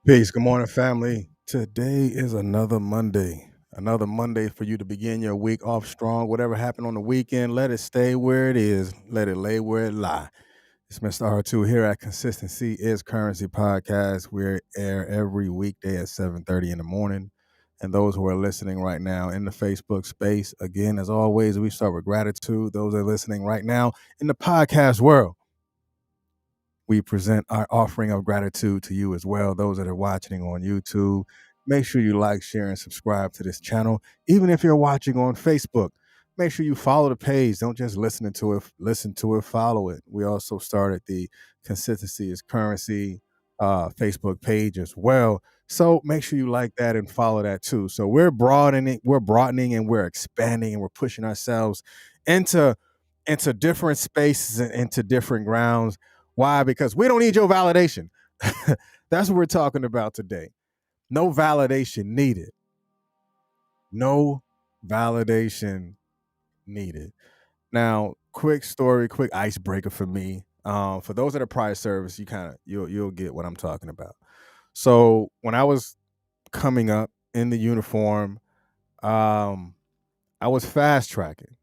Peace. Good morning, family. Today is another Monday. Another Monday for you to begin your week off strong. Whatever happened on the weekend, let it stay where it is. Let it lay where it lie. It's Mr. R2 here at Consistency is Currency Podcast. We air every weekday at 7:30 in the morning. And those who are listening right now in the Facebook space, again, as always, we start with gratitude. Those that are listening right now in the podcast world, we present our offering of gratitude to you as well. Those that are watching on YouTube, make sure you like, share, and subscribe to this channel. Even if you're watching on Facebook, make sure you follow the page. Don't just listen to it, follow it. We also started the Consistency is Currency Facebook page as well. So make sure you like that and follow that too. So we're broadening and we're expanding and we're pushing ourselves into different spaces and into different grounds. Why? Because we don't need your validation. That's what we're talking about today. No validation needed. No validation needed. Now, quick story, quick icebreaker for me. For those that are prior service, you'll get what I'm talking about. So when I was coming up in the uniform, um, I was fast tracking,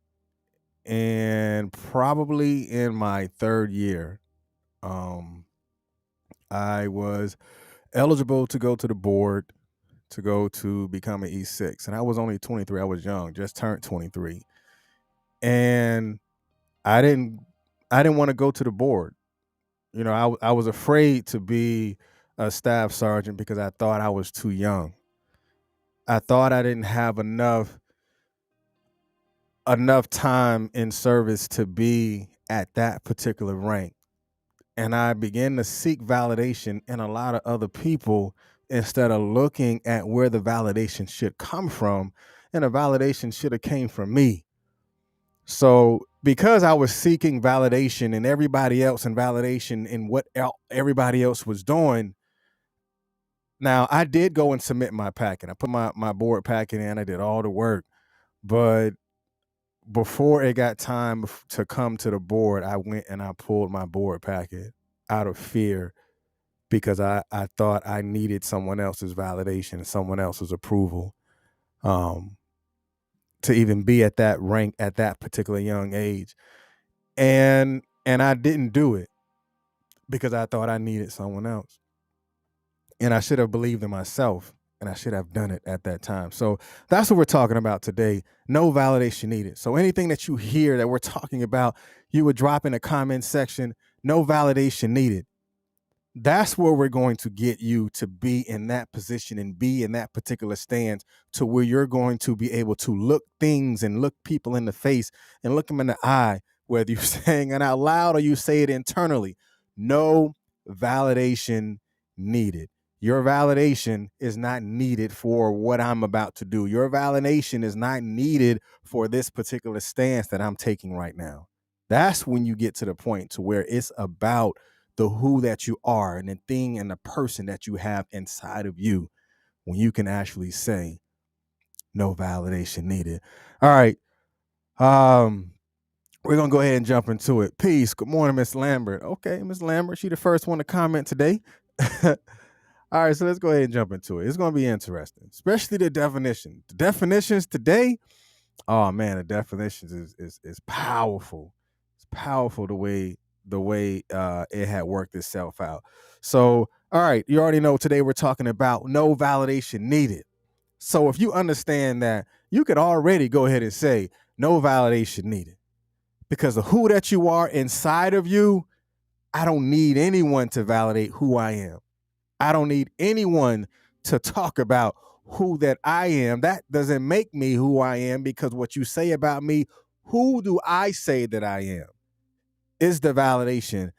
and probably in my third year, um, I was eligible to go to the board to go to become an E6. And I was only 23. I was young, just turned 23. And I didn't want to go to the board. You know, I was afraid to be a staff sergeant because I thought I was too young. I thought I didn't have enough time in service to be at that particular rank. And I began to seek validation in a lot of other people instead of looking at where the validation should come from. And the validation should have came from me. So because I was seeking validation and everybody else and validation in what everybody else was doing, now I did go and submit my packet. I put my board packet in. I did all the work. But before it got time to come to the board, I went and I pulled my board packet out of fear because I thought I needed someone else's validation, someone else's approval, um, to even be at that rank at that particular young age. And I didn't do it because I thought I needed someone else. And I should have believed in myself and I should have done it at that time. So that's what we're talking about today. No validation needed. So anything that you hear that we're talking about, you would drop in the comment section, no validation needed. That's where we're going to get you to be in that position and be in that particular stance to where you're going to be able to look things and look people in the face and look them in the eye, whether you're saying it out loud or you say it internally. No validation needed. Your validation is not needed for what I'm about to do. Your validation is not needed for this particular stance that I'm taking right now. That's when you get to the point to where it's about the who that you are and the thing and the person that you have inside of you when you can actually say no validation needed. All right. We're gonna go ahead and jump into it. Peace. Good morning, Miss Lambert. Okay, Miss Lambert, she the first one to comment today. All right, so let's go ahead and jump into it. It's gonna be interesting, especially the definition. The definitions today. Oh man, the definitions is powerful. It's powerful the way it had worked itself out. So, all right, you already know today we're talking about no validation needed. So if you understand that, you could already go ahead and say no validation needed because of who that you are inside of you. I don't need anyone to validate who I am. I don't need anyone to talk about who that I am. That doesn't make me who I am because what you say about me, who do I say that I am, is the validation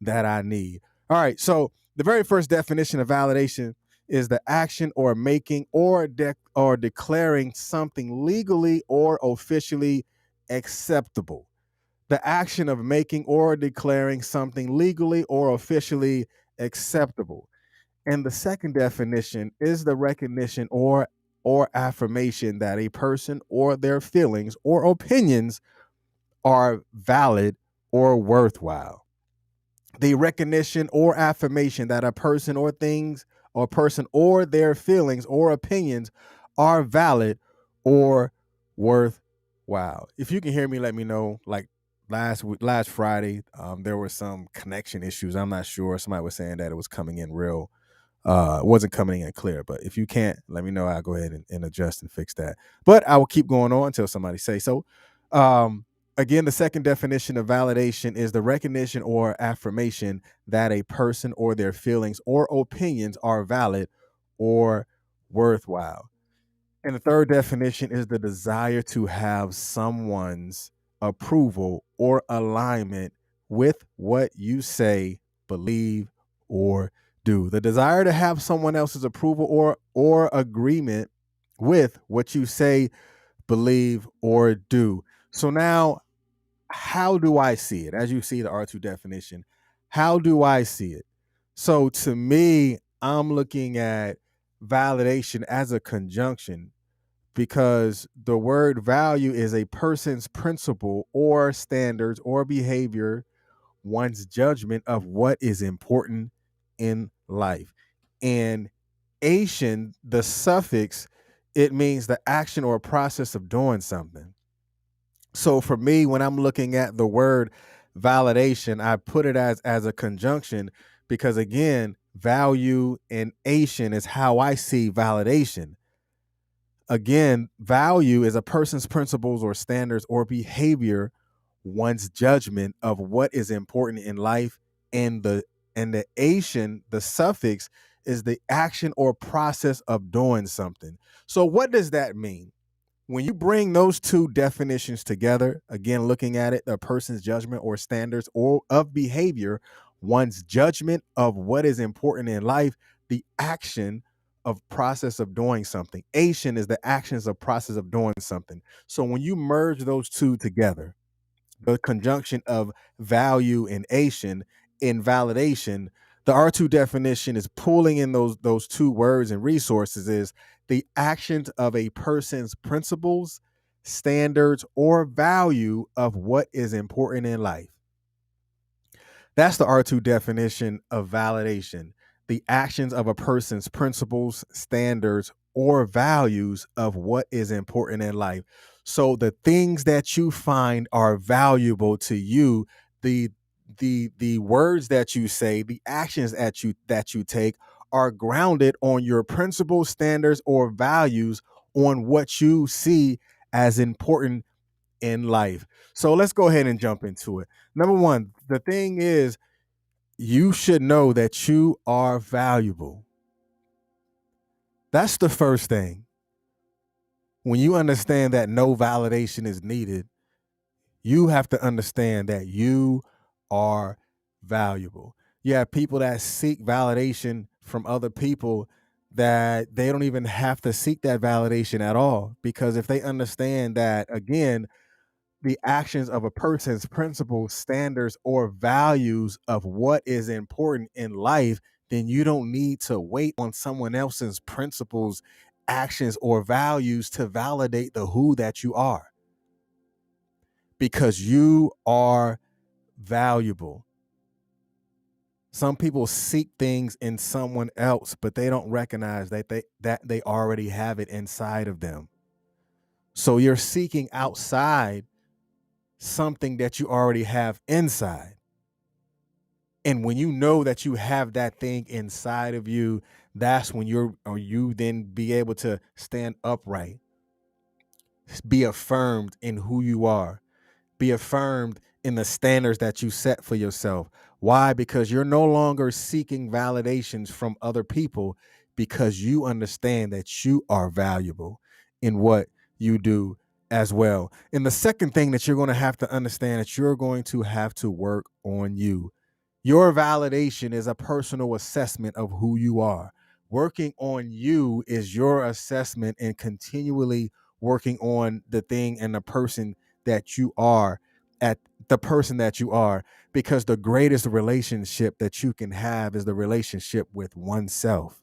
that I need. All right. So the very first definition of validation is the action or making or declaring something legally or officially acceptable. The action of making or declaring something legally or officially acceptable. And the second definition is the recognition or affirmation that a person or their feelings or opinions are valid or worthwhile. The recognition or affirmation that a person or things or a person or their feelings or opinions are valid or worthwhile. If you can hear me, let me know. Like last Friday, there were some connection issues. I'm not sure. Somebody was saying that it was coming in real. It wasn't coming in clear. But if you can't, let me know. I'll go ahead and adjust and fix that. But I will keep going on until somebody say so. Again, the second definition of validation is the recognition or affirmation that a person or their feelings or opinions are valid or worthwhile. And the third definition is the desire to have someone's approval or alignment with what you say, believe, or do. The desire to have someone else's approval or agreement with what you say, believe, or do. So now, how do I see it? As you see the R2 definition, how do I see it? So to me, I'm looking at validation as a conjunction, because the word value is a person's principle or standards or behavior, one's judgment of what is important in life. And ation, the suffix, it means the action or process of doing something. So for me, when I'm looking at the word validation, I put it as a conjunction, because again, value and ation is how I see validation. Again, value is a person's principles or standards or behavior, one's judgment of what is important in life, and the ation, the suffix, is the action or process of doing something. So what does that mean? When you bring those two definitions together, again, looking at it, a person's judgment or standards or of behavior, one's judgment of what is important in life, the action of process of doing something. Ation is the actions of process of doing something. So when you merge those two together, the conjunction of value and ation in validation, the R2 definition is pulling in those two words and resources is the actions of a person's principles, standards, or value of what is important in life. That's the R2 definition of validation. The actions of a person's principles, standards, or values of what is important in life. So the things that you find are valuable to you, the the words that you say, the actions that you take are grounded on your principles, standards, or values, on what you see as important in life. So let's go ahead and jump into it. Number one, the thing is, you should know that you are valuable. That's the first thing. When you understand that no validation is needed, you have to understand that you are valuable. You have people that seek validation from other people that they don't even have to seek that validation at all, because if they understand that, again, the actions of a person's principles, standards, or values of what is important in life, then you don't need to wait on someone else's principles, actions, or values to validate the who that you are, because you are valuable. Some people seek things in someone else, but they don't recognize that they already have it inside of them. So you're seeking outside something that you already have inside. And when you know that you have that thing inside of you, that's when you then be able to stand upright, be affirmed in who you are, be affirmed in the standards that you set for yourself. Why? Because you're no longer seeking validations from other people, because you understand that you are valuable in what you do as well. And the second thing that you're going to have to understand, that you're going to have to work on you. Your validation is a personal assessment of who you are. Working on you is your assessment, and continually working on the thing and the person that you are, at the person that you are, because the greatest relationship that you can have is the relationship with oneself.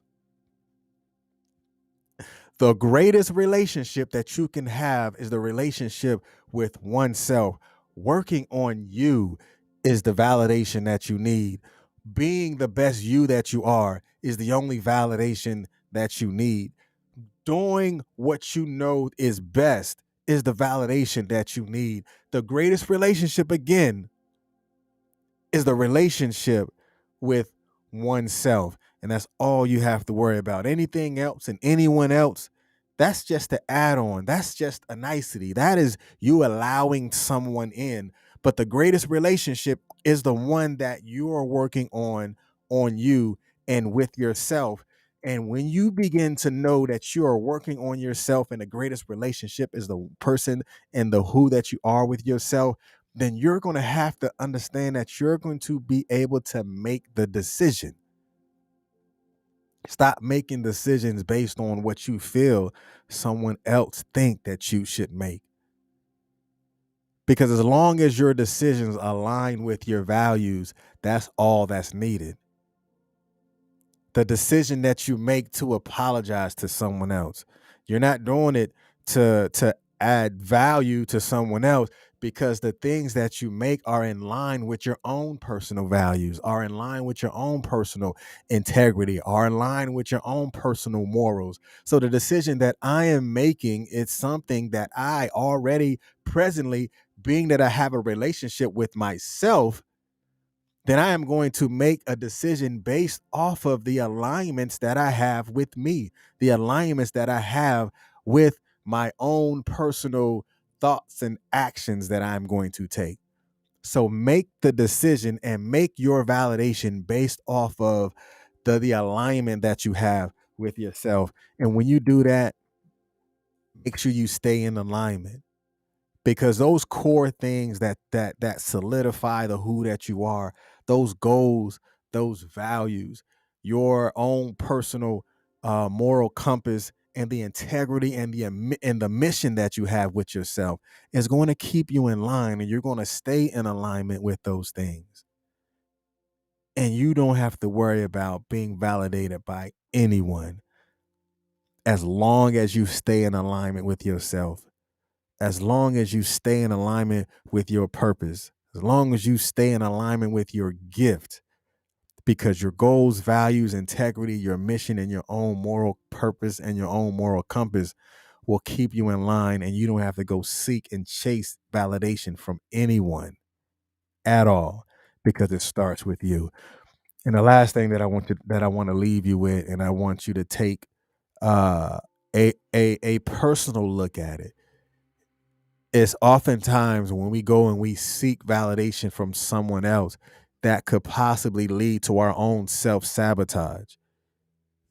The greatest relationship that you can have is the relationship with oneself. Working on you is the validation that you need. Being the best you that you are is the only validation that you need. Doing what you know is best is the validation that you need. The greatest relationship, again, is the relationship with oneself. And that's all you have to worry about. Anything else and anyone else, that's just an add on. That's just a nicety. That is you allowing someone in. But the greatest relationship is the one that you are working on you and with yourself. And when you begin to know that you are working on yourself and the greatest relationship is the person and the who that you are with yourself, then you're going to have to understand that you're going to be able to make the decision. Stop making decisions based on what you feel someone else think that you should make. Because as long as your decisions align with your values, that's all that's needed. The decision that you make to apologize to someone else, you're not doing it to add value to someone else, because the things that you make are in line with your own personal values, are in line with your own personal integrity, are in line with your own personal morals. So the decision that I am making is something that I already presently, being that I have a relationship with myself, then I am going to make a decision based off of the alignments that I have with me, the alignments that I have with my own personal thoughts and actions that I'm going to take. So make the decision and make your validation based off of the alignment that you have with yourself. And when you do that, make sure you stay in alignment, because those core things that solidify the who that you are, those goals, those values, your own personal moral compass, and the integrity and the mission that you have with yourself is going to keep you in line, and you're going to stay in alignment with those things. And you don't have to worry about being validated by anyone, as long as you stay in alignment with yourself, as long as you stay in alignment with your purpose, as long as you stay in alignment with your gift, because your goals, values, integrity, your mission, and your own moral purpose and your own moral compass will keep you in line, and you don't have to go seek and chase validation from anyone at all, because it starts with you. And the last thing that I want to leave you with, and I want you to take uh, a personal look at it, it's oftentimes when we go and we seek validation from someone else that could possibly lead to our own self sabotage.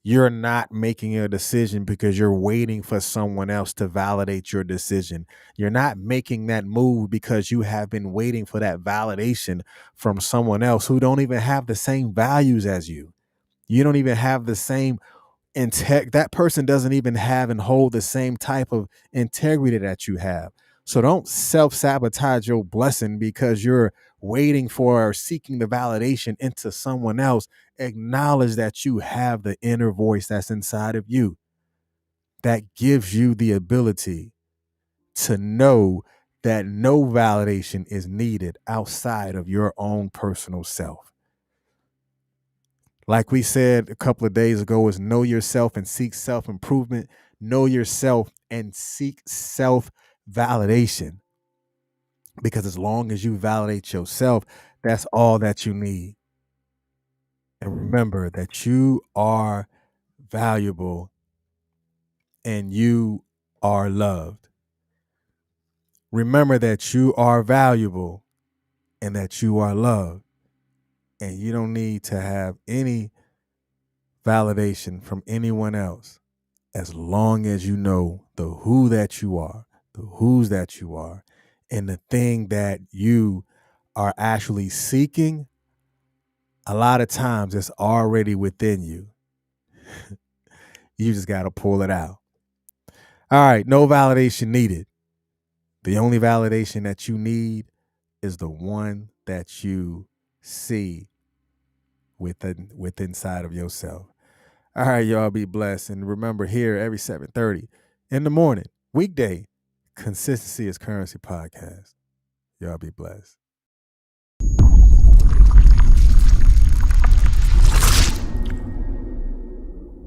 You're not making a decision because you're waiting for someone else to validate your decision. You're not making that move because you have been waiting for that validation from someone else who don't even have the same values as you. You don't even have the same that person doesn't even have and hold the same type of integrity that you have. So don't self-sabotage your blessing because you're waiting for or seeking the validation into someone else. Acknowledge that you have the inner voice that's inside of you that gives you the ability to know that no validation is needed outside of your own personal self. Like we said a couple of days ago, is know yourself and seek self-improvement. Know yourself and seek self-validation. Because as long as you validate yourself, that's all that you need. And remember that you are valuable and you are loved. Remember that you are valuable and that you are loved. And you don't need to have any validation from anyone else, as long as you know the who that you are, the whose that you are, and the thing that you are actually seeking. A lot of times it's already within you. You just got to pull it out. All right, no validation needed. The only validation that you need is the one that you see within inside of yourself. All right, y'all, be blessed. And remember, here every 7:30 in the morning, weekday, Consistency is Currency podcast. Y'all be blessed.